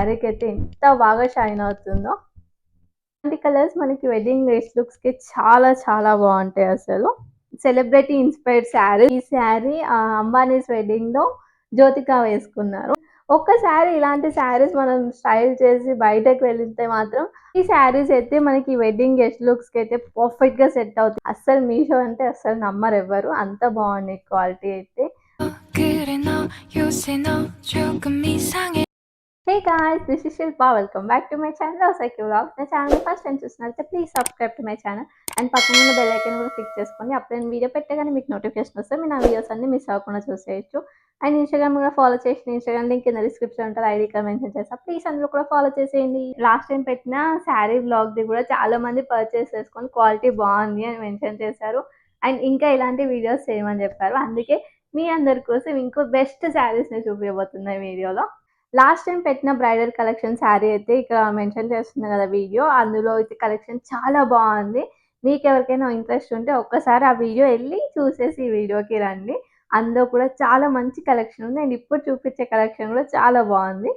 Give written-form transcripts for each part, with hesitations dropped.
శారీకి అయితే ఎంత బాగా షైన్ అవుతుందో. ఇలాంటి కలర్స్ మనకి వెడ్డింగ్ లుక్స్‌కి చాలా చాలా బావుంటాయి అసలు. Celebrity inspired sari. ఈ శారీ అంబానీస్ వెడ్డింగ్‌లో జ్యోతిక వేసుకున్నారు. ఒక్కసారి ఇలాంటి శారీస్ మనం స్టైల్ చేసి బయటకి వెళ్తే మాత్రం ఈ శారీస్ అయితే మనకి వెడ్డింగ్ లుక్స్‌కి అయితే పర్ఫెక్ట్‌గా సెట్ అవుతాయి. అస్సలు మీషో అంటే అస్సలు నమ్మరెవ్వరు. అంత బాగున్నాయి క్వాలిటీ అయితే. Hey guys, this is Shilpa. Welcome back to my channel ఓసైకి వ్లాగ్స్. నా ఛానల్ ఫస్ట్ టైం చూస్తున్నట్లయితే please subscribe to my channel and పక్కన ఉన్న బెల్ ఐకాన్ కూడా క్లిక్ చేసుకోండి. అప్పుడు నేను వీడియో పెట్టగానే మీకు నోటిఫికేషన్ వస్తే మీరు నా వీడియోస్ అన్ని మిస్ అవ్వకుండా చూసేయచ్చు. అండ్ ఇన్స్టాగ్రామ్ కూడా ఫాలో చేసి ఇన్స్టాగ్రామ్ లింక్ కింద డిస్క్రిప్షన్ ఉంటుంది, ఐడి ఇక్కడ మెన్షన్ చేస్తా. ప్లీజ్ అందులో కూడా ఫాలో చేసేయండి. లాస్ట్ టైం పెట్టిన శారీ వ్లాగ్ది కూడా చాలా మంది పర్చేస్ చేసుకొని క్వాలిటీ బాగుంది అని మెన్షన్ చేశారు. అండ్ ఇంకా ఇలాంటి వీడియోస్ చేయమని చెప్పారు. అందుకే మీ అందరి కోసం ఇంకో బెస్ట్ శారీస్ని చూపించబోతున్నాయి వీడియోలో. లాస్ట్ టైం పెట్టిన బ్రైడల్ కలెక్షన్ శారీ అయితే ఇక్కడ మెన్షన్ చేస్తుంది కదా వీడియో. అందులో అయితే కలెక్షన్ చాలా బాగుంది. మీకు ఎవరికైనా ఇంట్రెస్ట్ ఉంటే ఒక్కసారి ఆ వీడియో వెళ్ళి చూసేసి ఈ వీడియోకి రండి. అందులో కూడా చాలా మంచి కలెక్షన్ ఉంది. అండ్ ఇప్పుడు చూపించే కలెక్షన్ కూడా చాలా బాగుంది.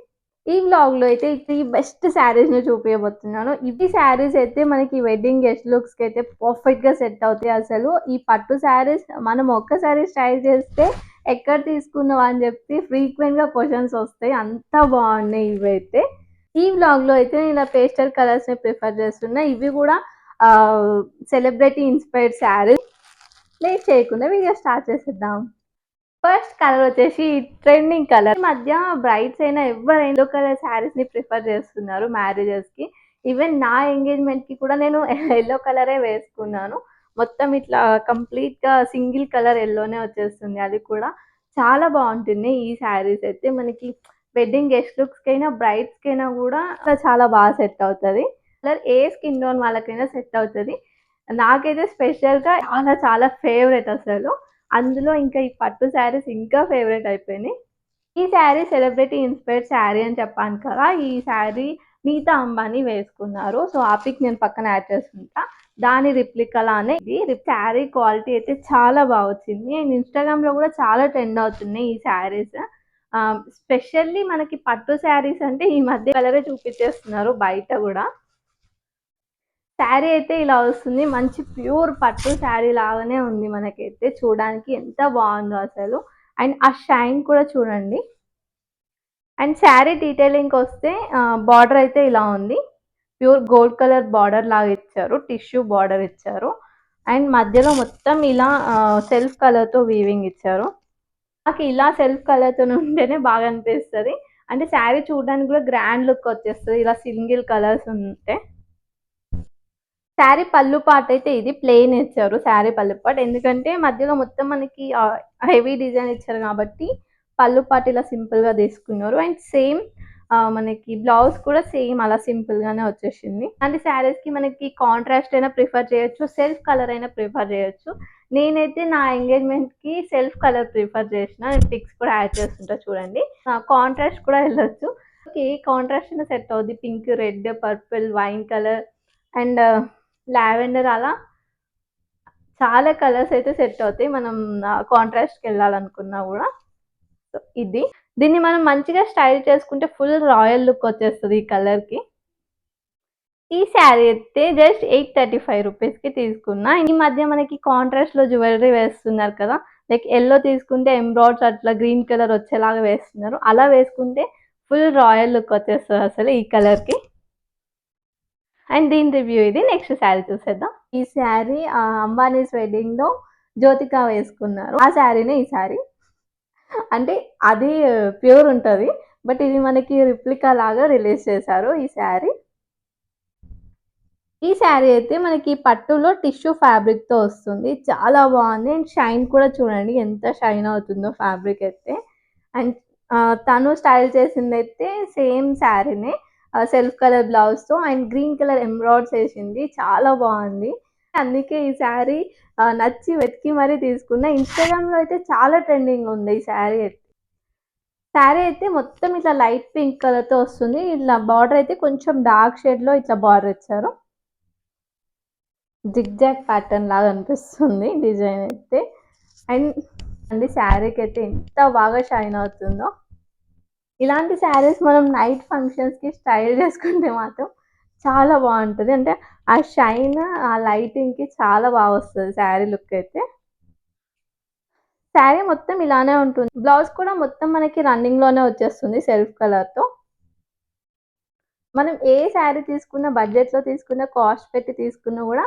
ఈ వ్లాగ్లో అయితే 3 బెస్ట్ శారీస్ని చూపించబోతున్నాను. ఇవి శారీస్ అయితే మనకి వెడ్డింగ్ లుక్స్కి అయితే పర్ఫెక్ట్గా సెట్ అవుతాయి. అసలు ఈ పట్టు శారీస్ మనం ఒక్కసారి స్టైల్ చేస్తే ఎక్కడ తీసుకున్నావు అని చెప్పి ఫ్రీక్వెంట్గా క్వశ్చన్స్ వస్తాయి. అంత బాగున్నాయి ఇవైతే. ఈ వ్లాగ్లో అయితే నేను పేస్టల్ కలర్స్ని ప్రిఫర్ చేస్తున్నా. ఇవి కూడా సెలబ్రిటీ ఇన్స్పైర్డ్ శారీస్. లేట్ చేయకుండా వీడియో స్టార్ట్ చేసేద్దాం. ఫస్ట్ కలర్ వచ్చేసి ట్రెండింగ్ కలర్. ఈ మధ్య బ్రైడ్స్ అయినా ఎవరైనా ఎల్లో కలర్ శారీస్ ని ప్రిఫర్ చేస్తున్నారు మ్యారేజెస్ కి. ఈవెన్ నా ఎంగేజ్మెంట్ కి కూడా నేను ఎల్లో కలరే వేసుకున్నాను. మొత్తం ఇట్లా కంప్లీట్ గా సింగిల్ కలర్ ఎల్లోనే వచ్చేస్తుంది. అది కూడా చాలా బాగుంటుంది. ఈ శారీస్ అయితే మనకి వెడ్డింగ్ గెస్ట్ లుక్స్ కైనా బ్రైడ్స్ కైనా కూడా చాలా బాగా సెట్ అవుతుంది. కలర్ ఏ స్కిన్ టోన్ వాళ్ళకైనా సెట్ అవుతుంది. నాకైతే స్పెషల్ గా చాలా చాలా ఫేవరెట్ అసలు. అందులో ఇంకా ఈ పట్టు శారీస్ ఇంకా ఫేవరెట్ అయిపోయినాయి. ఈ శారీ సెలబ్రిటీ ఇన్స్పైర్డ్ శారీ అని చెప్పాను కదా. ఈ శారీ నీతా అంబానీ వేసుకున్నారు. సో ఆ పిక్ నేను పక్కన యాడ్ చేసుకుంటా. దాని రిప్లికా లానే ఇది శారీ క్వాలిటీ అయితే చాలా బాగా వచ్చింది. అండ్ ఇన్స్టాగ్రామ్ లో కూడా చాలా ట్రెండ్ అవుతున్నాయి ఈ శారీస్. స్పెషల్లీ మనకి పట్టు శారీస్ అంటే ఈ మధ్య కలరే చూపించేస్తున్నారు బయట కూడా. శారీ అయితే ఇలా వస్తుంది. మంచి ప్యూర్ పట్టు శారీ లాగానే ఉంది. మనకైతే చూడడానికి ఎంత బాగుందో అసలు. అండ్ ఆ షైన్ కూడా చూడండి. అండ్ శారీ డీటెయిలింగ్కి వస్తే బార్డర్ అయితే ఇలా ఉంది. ప్యూర్ గోల్డ్ కలర్ బార్డర్ లాగా ఇచ్చారు. టిష్యూ బార్డర్ ఇచ్చారు. అండ్ మధ్యలో మొత్తం ఇలా సెల్ఫ్ కలర్తో వీవింగ్ ఇచ్చారు. నాకు ఇలా సెల్ఫ్ కలర్తో ఉంటేనే బాగా అనిపిస్తుంది. అంటే శారీ చూడడానికి కూడా గ్రాండ్ లుక్ వచ్చేస్తుంది ఇలా సింగిల్ కలర్స్ ఉంటే. శారీ పళ్ళు పార్ట్ అయితే ఇది ప్లెయిన్ ఇచ్చారు. శారీ పళ్ళు పార్ట్ ఎందుకంటే మధ్యలో మొత్తం మనకి హెవీ డిజైన్ ఇచ్చారు కాబట్టి పళ్ళు పార్ట్ ఇలా సింపుల్గా తీసుకున్నారు. అండ్ సేమ్ మనకి బ్లౌజ్ కూడా సేమ్ అలా సింపుల్గానే వచ్చేసింది. అంటే శారీస్కి మనకి కాంట్రాస్ట్ అయినా ప్రిఫర్ చేయొచ్చు, సెల్ఫ్ కలర్ అయినా ప్రిఫర్ చేయొచ్చు. నేనైతే నా ఎంగేజ్మెంట్కి సెల్ఫ్ కలర్ ప్రిఫర్ చేసిన. నేను పిక్స్ కూడా యాడ్ చేస్తుంటా చూడండి. కాంట్రాస్ట్ కూడా వెళ్ళొచ్చు. ఏ కాంట్రాస్ట్ అయినా సెట్ అవుద్ది. Pink, red, purple, wine colour and lavender అలా చాలా కలర్స్ అయితే సెట్ అవుతాయి మనం కాంట్రాస్ట్కి వెళ్ళాలనుకున్నా కూడా. సో ఇది దీన్ని మనం మంచిగా స్టైల్ చేసుకుంటే ఫుల్ రాయల్ లుక్ వచ్చేస్తుంది ఈ కలర్కి. ఈ శారీ అయితే జస్ట్ 835 రూపీస్కి తీసుకున్నా. ఈ మధ్య మనకి కాంట్రాస్ట్లో జ్యువెలరీ వేస్తున్నారు కదా. లైక్ ఎల్లో తీసుకుంటే ఎంబ్రాయిడ్స్ అట్లా గ్రీన్ కలర్ వచ్చేలాగా వేస్తున్నారు. అలా వేసుకుంటే ఫుల్ రాయల్ లుక్ వచ్చేస్తుంది అసలు ఈ కలర్కి. అండ్ దీని రివ్యూ ఇది. నెక్స్ట్ శారీ చూసేద్దాం. ఈ శారీ అంబానీస్ వెడ్డింగ్లో జ్యోతిక వేసుకున్నారు. ఆ శారీనే ఈ శారీ. అంటే అది ప్యూర్ ఉంటుంది. బట్ ఇది మనకి రిప్లికా లాగా రిలీజ్ చేశారు ఈ శారీ. ఈ శారీ అయితే మనకి పట్టులో టిష్యూ ఫ్యాబ్రిక్తో వస్తుంది. చాలా బాగుంది. అండ్ షైన్ కూడా చూడండి ఎంత షైన్ అవుతుందో ఫ్యాబ్రిక్ అయితే. అండ్ తను స్టైల్ చేసింది అయితే సేమ్ శారీనే. సెల్ఫ్ కలర్ బ్లౌజ్తో అండ్ గ్రీన్ కలర్ ఎంబ్రాయిడ్స్ వేసింది. చాలా బాగుంది. అందుకే ఈ శారీ నచ్చి వెతికి మరీ తీసుకున్నా. ఇన్స్టాగ్రామ్లో అయితే చాలా ట్రెండింగ్ ఉంది ఈ శారీ అయితే. శారీ అయితే మొత్తం ఇట్లా లైట్ పింక్ కలర్తో వస్తుంది. ఇట్లా బార్డర్ అయితే కొంచెం డార్క్ షేడ్లో ఇట్లా బార్డర్ ఇచ్చారు. జిగ్జాగ్ ప్యాటర్న్ లాగా అనిపిస్తుంది డిజైన్ అయితే. అండ్ శారీకి అయితే ఎంత బాగా షైన్ అవుతుందో. ఇలాంటి శారీస్ మనం నైట్ ఫంక్షన్స్‌కి స్టైల్ చేసుకుంటే మాత్రం చాలా బావుంటది. అంటే ఆ షైన్, ఆ లైటింగ్‌కి చాలా వస్తది శారీ లుక్ అయితే. శారీ మొత్తం ఇలానే ఉంటుంది. బ్లౌజ్ కూడా మొత్తం మనకి రన్నింగ్‌లోనే వచ్చేస్తుంది సెల్ఫ్ కలర్‌తో. మనం ఏ శారీ తీసుకున్నా, బడ్జెట్‌లో తీసుకున్నా, కాస్ట్ పెట్టి తీసుకున్నా గూడా,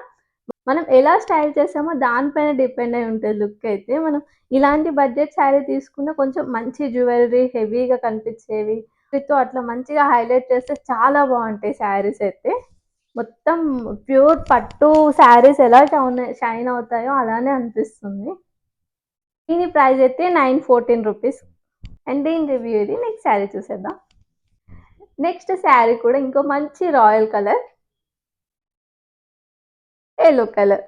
మనం ఎలా స్టైల్ చేసామో దానిపైన డిపెండ్ అయి ఉంటది లుక్ అయితే. మనం ఇలాంటి బడ్జెట్ శారీ తీసుకున్న కొంచెం మంచి జ్యువెలరీ హెవీగా కనిపించేవి వీటితో అట్లా మంచిగా హైలైట్ చేస్తే చాలా బావుంటాయి శారీస్ అయితే. మొత్తం ప్యూర్ పట్టు శారీస్ ఎలా షైన్ అవుతాయో అలానే అనిపిస్తుంది. దీని ప్రైస్ అయితే 914 రూపీస్. అండ్ దీని రివ్యూ ఇది. నెక్స్ట్ శారీ చూసేద్దాం. నెక్స్ట్ శారీ కూడా ఇంకో మంచి రాయల్ కలర్, యెల్లో కలర్.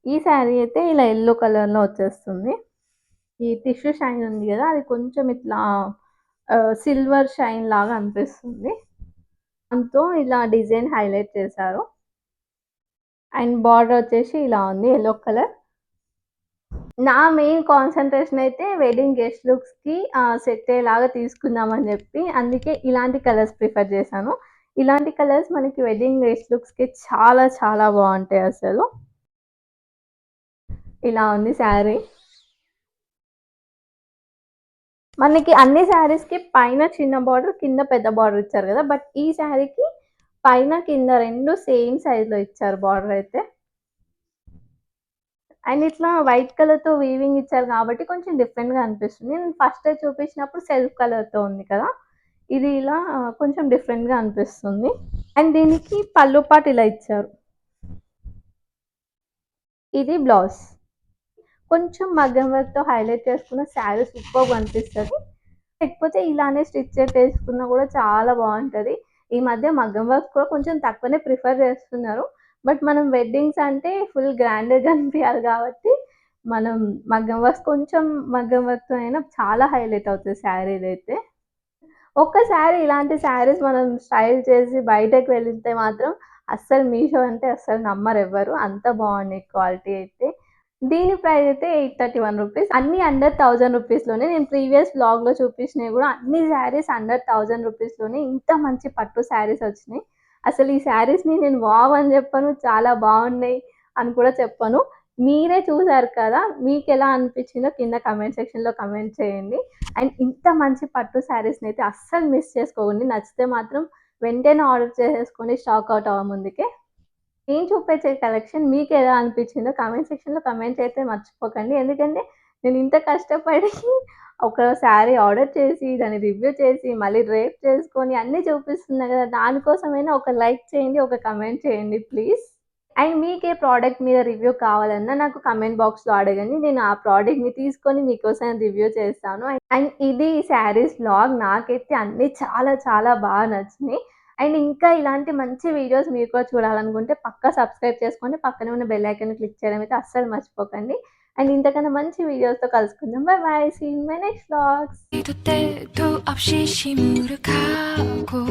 ఈ శారీ అయితే ఇలా యెల్లో కలర్‌లో వచ్చేస్తుంది. ఈ టిష్యూ షైన్ ఉంది గదా! అది కొంచెం ఇట్లా సిల్వర్ షైన్ లాగా అనిపిస్తుంది. దాంతో ఇలా డిజైన్ హైలైట్ చేశారు. అండ్ బార్డర్ వచ్చేసి ఇలా ఉంది యెల్లో కలర్. నా మెయిన్ కాన్సంట్రేషన్ అయితే వెడ్డింగ్ గెస్ట్ లుక్స్‌కి సెట్ అయ్యేలాగా తీసుకుందామని జెప్పి, అందుకే ఇలాంటి కలర్స్ ప్రిఫర్ చేశాను. ఇలాంటి కలర్స్ మనకి వెడ్డింగ్ గెస్ట్ లుక్స్‌కి చాలా చాలా బావుంటాయి అసలు. ఇలా ఉంది శారీ. మనకి అన్ని శారీస్‌కి పైన చిన్న బార్డర్, కింద పెద్ద బార్డర్ ఇచ్చారు గదా! బట్ ఈ శారీకి పైన, కింద 2 సేమ్ సైజ్‌లో ఇచ్చారు బార్డర్ అయితే. అండ్ ఇట్లా వైట్ కలర్‌తో వీవింగ్ ఇచ్చారు కాబట్టి కొంచెం డిఫరెంట్‌గా అనిపిస్తుంది. నేను ఫస్ట్ చూపించినప్పుడు సెల్ఫ్ కలర్‌తో ఉంది కదా! ఇది ఇలా కొంచెం డిఫరెంట్‌గా అనిపిస్తుంది. అండ్ దీనికి పళ్ళు పాటు ఇలా ఇచ్చారు. ఇది బ్లౌజ్. కొంచెం మగ్గం వర్క్‌తో హైలైట్ చేసుకున్న శారీ సూపర్బ్ అనిపిస్తది. లేకపోతే ఇలానే స్టిచ్ చేసేసుకున్నా కూడా చాలా బావుంటది. ఈ మధ్య మగ్గం వర్క్ కూడా కొంచెం తక్కువనే ప్రిఫర్ చేస్తున్నారు. బట్ మనం వెడ్డింగ్స్ అంటే ఫుల్ గ్రాండ్‌గా కనిపియాలి కాబట్టి, మనం మగ్గం వర్క్స్ కొంచెం మగ్గం వర్క్‌తో అయినా చాలా హైలైట్ అవుతది శారీదైతే. ఒక్కసారి ఇలాంటి శారీస్ మనం స్టైల్ చేసి బయటకి వెళితే మాత్రం అస్సలు మీషో అంటే అస్సలు నమ్మరెవ్వరు. అంత బావున్నాయి క్వాలిటీ అయితే. దీని ప్రైస్ అయితే 831 రూపీస్. అన్నీ అండర్ 1000 రూపీస్‌లోనే. నేను ప్రీవియస్ వ్లాగ్‌లో చూపించినవి గూడా అన్ని శారీస్ అండర్ 1000 రూపీస్‌లోనే ఇంత మంచి పట్టు శారీస్ వచ్చినాయి. అసలు ఈ శారీస్‌ని నేను వావ్ అని చెప్పను. చాలా బావున్నాయి అని కూడా చెప్పను. మీరే చూసారు కదా! మీకెలా అనిపించిందో కింద కామెంట్ సెక్షన్‌లో కామెంట్ చేయండి. అండ్ ఇంత మంచి పట్టు శారీస్‌నైతే అస్సలు మిస్ చేసుకోకండి. నచ్చితే మాత్రం వెంటనే ఆర్డర్ చేసేసుకోండి స్టాక్ అవుట్ అవ్వముందుకే. నేను చూపించే కలెక్షన్ మీకెలా అనిపించిందో కామెంట్ సెక్షన్‌లో కామెంట్ అయితే మర్చిపోకండి. ఎందుకంటే నేను ఇంత కష్టపడి ఒక శారీ ఆర్డర్ చేసి, దాన్ని రివ్యూ చేసి, మళ్ళీ రేప్ చేసుకొని అన్నీ చూపిస్తున్నా కదా! దానికోసమైనా ఒక లైక్ చేయండి, ఒక కామెంట్ చేయండి ప్లీజ్. అండ్ మీకే ప్రోడక్ట్ మీద రివ్యూ కావాలన్నా నాకు కామెంట్ బాక్స్‌లో అడగండి. నేను ఆ ప్రోడక్ట్‌ని తీసుకొని మీకోసం రివ్యూ చేస్తాను. అండ్ ఇది శారీస్ వ్లాగ్. నాకైతే అన్నీ చాలా చాలా బాగా నచ్చినాయి. అండ్ ఇంకా ఇలాంటి మంచి వీడియోస్ మీరు కూడా చూడాలనుకుంటే పక్కా సబ్స్క్రైబ్ చేసుకోండి. పక్కనే ఉన్న బెల్ ఐకాన్‌ని క్లిక్ చేయడం అయితే అస్సలు మర్చిపోకండి. అండ్ ఇంతకన్నా మంచి వీడియోస్‌తో కలుసుకుందాం. Bye bye. See you in my next vlogs. 때도 없이 시무룩하고